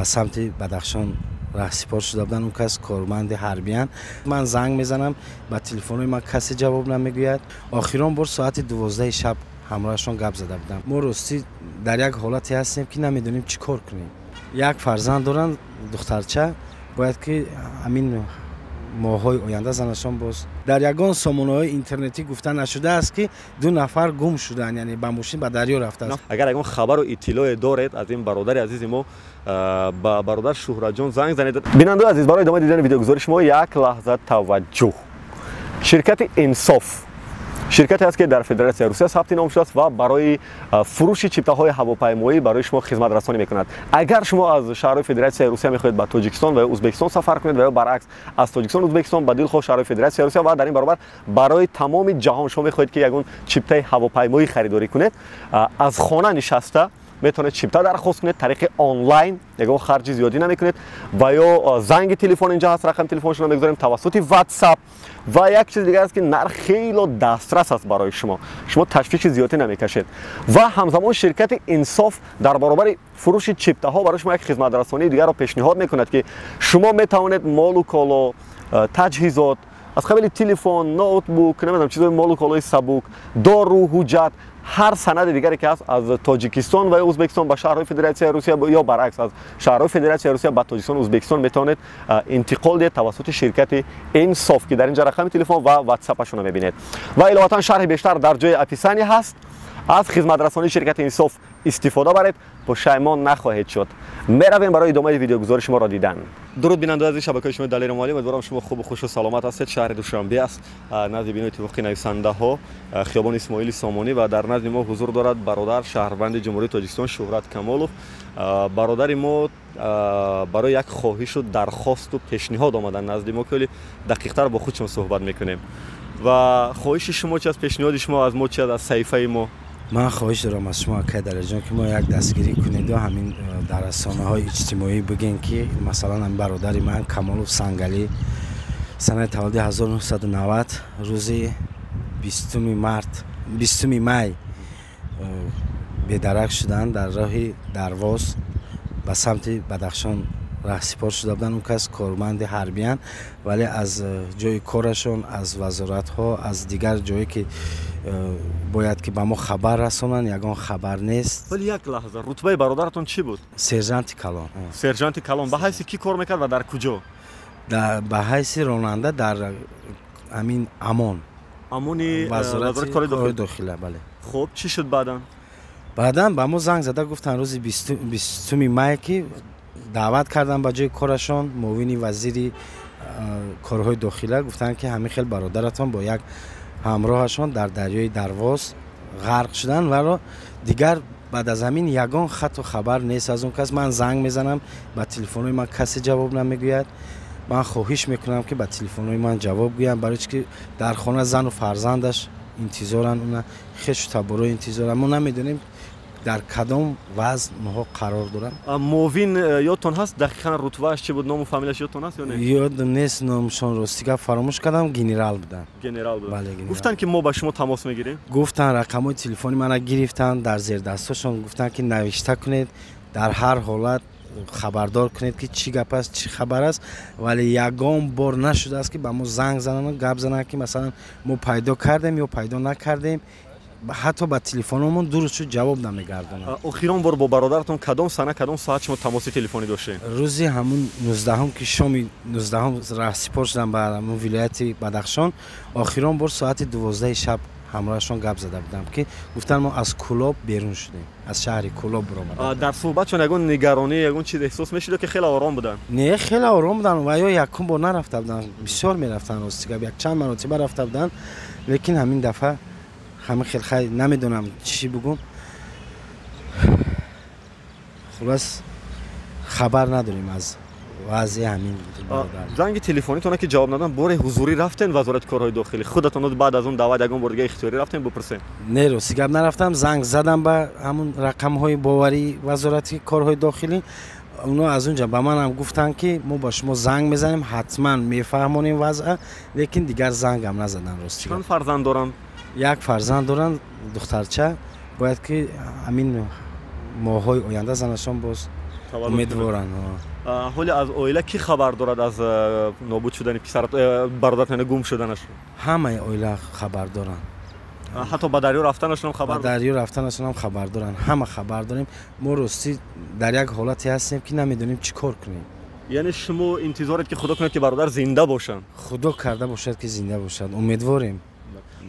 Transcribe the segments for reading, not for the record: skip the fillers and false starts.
به سمت بدخشان رهسپار شده بودن. اون کس کارمند حربیان. من زنگ میزنم به تلفن ما کسی جواب نمیگوید. آخرین بار ساعت 12 شب همراهشون گپ زده بودم. ما راستی در یک حالتی هستیم که نمیدونیم چی کار کنیم. یک فرزند دارن، دخترچه. باید که همین ماهای آینده زنشان باز در یگان سامانه‌های اینترنتی گفتن نشده است که 2 نفر گم شدن، یعنی با ماشین به دریا رفته است. اگر یگان خبر و اطلاع دارید از این برادر عزیز ما، با برادر شهرت جان زنگ زنید. بیننده عزیز، برای ادامه دیدن ویدیو گزارش ما یک لحظه توجه. شرکت انصاف شرکتی است که در فدراسیون روسیه ثبت نام شده است و برای فروش چیپته‌های هواپیمایی برای شما خدمت رسانی می‌کند. اگر شما از شهرهای فدراسیون روسیه می‌خواهید به تاجیکستان و ازبکستان سفر کنید و یا برعکس از تاجیکستان و ازبکستان به دلخواه شهرهای فدراسیون روسیه و در این برابر برای تمام جهان شما می‌خواهید که یگان چیپته هواپیمایی خریداری کنید، از خانه نشسته میتونید چیپته درخواست کنید. طریق آنلاین یگان خرج زیادی نمیکنید و یا زنگ تلفن اینجا هست، رقم تلفنشون رو میگذاریم توسط واتساپ. و یک چیز دیگه است که نرخ خیلی دسترس است برای شما تشویش زیادی نمیکشید. و همزمان شرکت انصاف در برابر فروش چیپته ها برای شما یک خدمت رسانی دیگر رو پیشنهاد میکند که شما میتوانید مال و کالا، تجهیزات از قبیل تلفن، نوتبوک، نمیدونم چیزای مال و کالای سبک، دارو، حجت، هر سند دیگری که هست از تاجیکستان و ازبکستان به شهرهای فدراسیون روسیه یا برعکس از شهرهای فدراسیون روسیه به تاجیکستان و ازبکستان میتونید انتقال دهید توسط شرکت انصاف که در اینجا رقم تلفن و واتساپشون رو میبینید. و علاوه شرح بیشتر در جای اپیسانی هست. از خدمت رسانی شرکت انصاف استفاده برید، پشیمان نخواهید شد. میرویم برای ادامه ویدیو گزارش ما را دیدن. درود بیننده عزیز شبکه شما دلیر مالی، امیدوارم شما خوب و خوش و سلامت هستید. شهر دوشنبه است، نزد بینوی توقی نویسنده ها خیابان اسماعیل سامانی و در نزد ما حضور دارد برادر شهروند جمهوری تاجیکستان شهرت کمالوف. برادر ما برای یک خواهش و درخواست و پیشنهاد آمدن نزد ما که دقیق‌تر با خودشون صحبت میکنیم. و خواهش شما چی از پیشنهاد شما از ما چی از صحیفه ما؟ من خواهش دارم از شما که در جان که ما یک دستگیری کنید و همین در رسانه‌های اجتماعی بگین که مثلا هم برادر من کمالوف سنگلی سنه تولد 1990 روز 20 می بی‌درک شدن در راه درواز به سمت بدخشان رهسپار شده بودن. اون کس کارمند حربیان، ولی از جای کارشون، از وزارت ها، از دیگر جایی که باید که به ما خبر رسونن یگان خبر نیست. ولی یک لحظه، رتبه برادرتون چی بود؟ سرژانت کلان. سرژانت کلان. به حیث کی کار میکرد و در کجا؟ به حیث راننده در همین امونی وزارت کار داخله. بله. خب چی شد بعداً به ما زنگ زده گفتن روز 20 می که دعوت کردن به جای کارشون معاون وزیر کارهای داخله، گفتن که همین خیلی برادرتون با یک همراهشون در دریای درواز غرق شدن و دیگر بعد از همین یگان خط و خبر نیست از اون کس. من زنگ میزنم به تلفن‌های من کسی جواب نمیگوید. من خواهش میکنم که به تلفن‌های من جواب گویم، برای که در خانه زن و فرزندش انتظارن، اون خش تبرو انتظارن. ما نمیدونیم در کدام وضع ما قرار دارن. معاون یادتون هست دقیقاً رتبهش چی بود؟ نام و فامیلش یادتون هست یا نه؟ یاد نیست نامشون، راستی فراموش کردم. ژنرال بودن. بله. گفتن که ما با شما تماس میگیریم. گفتن رقمای تلفنی منو گرفتن، در زیر دستاشون گفتن که نوشته کنید، در هر حالت خبردار کنید که چی گپ است، چی خبر است. ولی یگان بار نشده است که با ما زنگ زنن، گپ زنن که مثلا ما پیدا کردیم یا پیدا نکردیم. حتی با تلفنمون درست شد جواب نمیگردونن. اخیران بار با برادرتون کدام سنه کدام ساعت شما تماس تلفنی داشتین؟ روزی همون 19 که شام 19 رهسپار شدم به همون ولایت بدخشان. اخیران بار ساعت 12 شب همراهشون گپ زده بودم که گفتن ما از کلاب بیرون شدیم، از شهر کلاب برآمدیم. در صحبتشون یگان نگرانی یگان چیز احساس میشد که خیلی آرام بودن؟ نه خیلی آرام بودن و یا یکم بار نرفته بودن، بسیار میرفتن، راستی یک چند مرتبه رفته بودن، لیکن همین دفعه همه خیلی نمیدونم چی بگم. خلاص خبر نداریم از وضع همین برادر. زنگ تلفنیتون که جواب ندادن، بار حضوری رفتین وزارت کارهای داخلی خودتون بعد از اون دعوت یگان بار دیگه اختیاری رفتین بپرسین؟ نه راستی گپ نرفتم. زنگ زدم به همون رقم های باوری وزارت کارهای داخلی، اونا از اونجا به من هم گفتن که ما با شما زنگ میزنیم حتما میفهمونیم وضع، لیکن دیگر زنگ هم نزدن. راستی چند فرزند دارن؟ یک فرزند دارن، دخترچه. باید که همین ماهای آینده زنشان باز امیدوارم. حالی از اویلا کی خبر دارد از نابود شدن پسرت، برادرت، یعنی گم شدنش؟ همه اویلا خبر دارن. حتی با دریا رفتنشون هم خبر؟ با دریا رفتنشون هم خبر دارن. همه خبر داریم. ما راستی در یک حالتی هستیم که نمیدونیم چی کار کنیم. یعنی شما انتظارت که خدا کنه که برادر زنده باشن؟ خدا کرده باشد که زنده باشد. امیدواریم.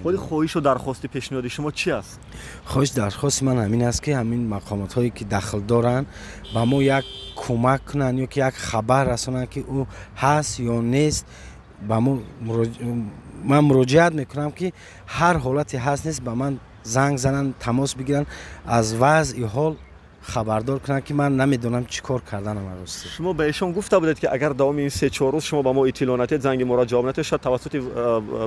ولی خواهش و درخواست پیشنهادی شما چی است؟ خواهش درخواست من همین است که همین مقامات هایی که دخل دارن با ما یک کمک کنن یا که یک خبر رسونن که او هست یا نیست. با ما من مراجعت میکنم که هر حالتی هست نیست با من زنگ زنن، تماس بگیرن، از وضع حال خبردار کنن که من نمیدونم چی کار کردن. راستی شما به ایشون گفته بودید که اگر دوام این 3-4 روز شما با ما اطلاع ندید، زنگ ما را جواب ندید، شاید توسط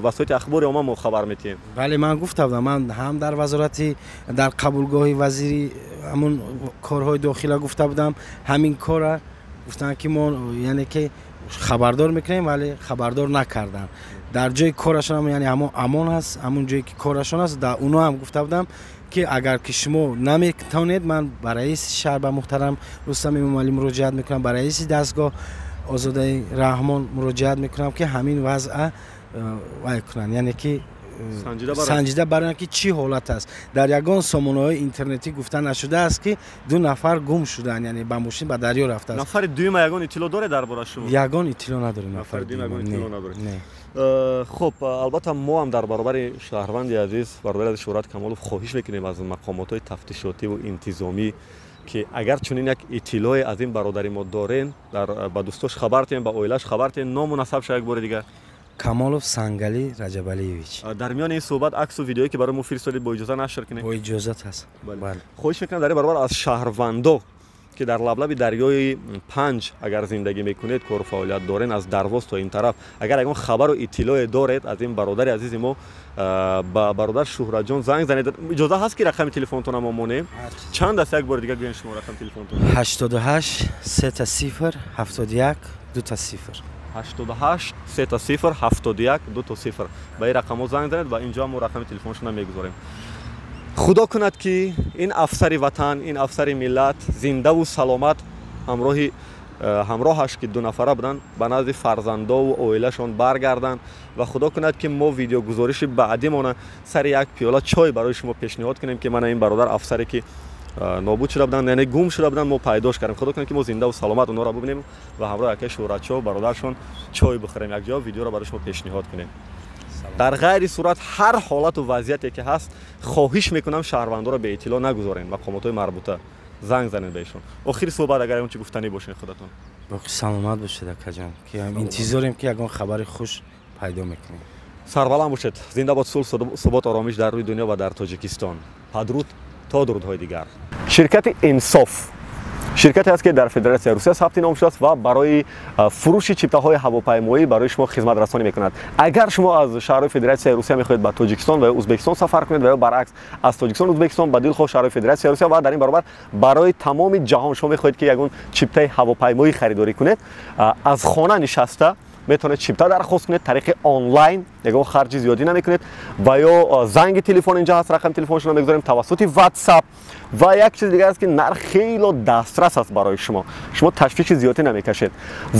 وسایل اخبار ما خبر میتیم؟ بله من گفته بودم. من هم در وزارت در قبولگاه وزیری همون کارهای داخلی گفته بودم همین کار گفتن که ما یعنی که خبردار میکنیم، ولی خبردار نکردن. در جای کارشون هم یعنی امان هست، همون جایی که کارشون هست در اونا هم گفته بودم که اگر که شما نمیتونید من برای رئیس شهر به محترم رستم امامی مراجعت میکنم، برای رئیس دستگاه آزاده رحمان مراجعت میکنم که همین وضع وای کنن، یعنی که سنجیده برای که چی حالت است. در یگان سامانه‌های اینترنتی گفتن نشده است که 2 نفر گم شدن، یعنی با ماشین به دریا رفته است. نفر دوم یگان اطلاع داره درباره شما؟ یگان اطلاع نداره. نفر دوم اطلاع نداره. خب البته ما هم در برابر شهروند عزیز برادر شهرت کمالوف خواهش میکنیم از مقامات تفتیشاتی و انتظامی که اگر چنین یک اطلاع از این برادری ما دارین با دوستاش خبر تین، با اویلاش خبر تین، نام و نسب یک بار دیگه. کمالوف سنگلی رجب علیویچ. در میان این صحبت عکس و ویدیویی که برای ما فرستادید با اجازه نشر کنید؟ با اجازه هست. بله. خواهش میکنم در برابر از شهروندا که در لبلب دریای 5 اگر زندگی میکنید، کار فعالیت دارین، از درواز تا این طرف اگر اگه خبر و اطلاع دارید از این برادر عزیز ما، با برادر شهرت جان زنگ زنید. اجازه هست که رقم تلفنتون ما مونیم؟ چند است یک بار دیگه بگین شما رقم تلفنتون؟ 88 30 71 2 0. 88 30 71 2 0. به این رقم زنگ زنید و اینجا ما رقم تلفنشون هم میگذاریم. خدا کند که این افسر وطن، این افسر ملت زنده و سلامت همراهش که 2 نفره بودن به نزد فرزندا و اویلشون برگردن و خدا کند که ما ویدیو گزارش بعدی مونه سر یک پیاله چای برای شما پیشنهاد کنیم که من این برادر افسری که نابود شده بودن، یعنی گم شده بودن، ما پیداش کردیم. خدا کنه که ما زنده و سلامت اونا را ببینیم و همراه یک شهرت‌ها و برادرشون چای بخوریم، یک جا ویدیو را برای شما پیشنهاد کنیم. در غیر صورت هر حالت و وضعیتی که هست خواهش میکنم شهروندان را به اطلاع نگذارین، مقامات مربوطه زنگ زنین بهشون. آخر صحبت اگر اون چی گفتنی باشین خودتون. باقی سلامت باشید اکا جان، که انتظاریم که یگان خبر خوش پیدا میکنیم. سربلند باشید. زنده باد صلح، ثبات، آرامش در روی دنیا و در تاجیکستان. بدرود تا درودهای دیگر. شرکت انصاف شرکتی است که در فدراسیون روسیه ثبت نام شده است و برای فروش چیپته‌های هواپیمایی برای شما خدمت رسانی می‌کند. اگر شما از شهرهای فدراسیون روسیه می‌خواهید به تاجیکستان و ازبکستان سفر کنید و یا برعکس از تاجیکستان ازبکستان به دلخواه شهرهای فدراسیون روسیه و در این برابر برای تمام جهان شما می‌خواهید که یگان چیپته هواپیمایی خریداری کنید، از خانه نشسته میتونید چیپته درخواست کنید طریق آنلاین، یگان خرج زیادی نمیکنید و یا زنگ تلفن اینجا هست، رقم تلفنشون رو میگذاریم، توسط واتساپ و یک چیز دیگه است که نرخ خیلی دسترس است برای شما تشویش زیادی نمیکشید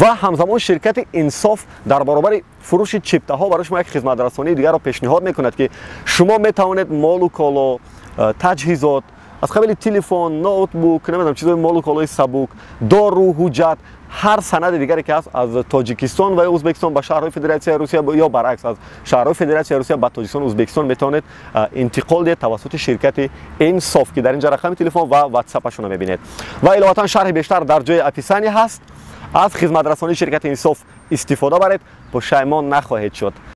و همزمان شرکت انصاف در برابر فروش چیپته ها برای شما یک خدمت رسانی دیگر را پیشنهاد میکند که شما میتوانید مال و کالا، تجهیزات از قبیل تلفن، نوتبوک، نمیدونم چیزای مال و کالای سبک، دارو، حجت، هر سند دیگری که هست از تاجیکستان و ازبکستان به شهرهای فدراسیون روسیه یا برعکس از شهرهای فدراسیون روسیه به تاجیکستان و ازبکستان میتونید انتقال دهید توسط شرکت انصاف که در اینجا رقم تلفن و واتساپشون رو میبینید و علاوه شرح بیشتر در جای اپیسانی هست. از خدمت رسانی شرکت انصاف استفاده برید، پشیمان نخواهید شد.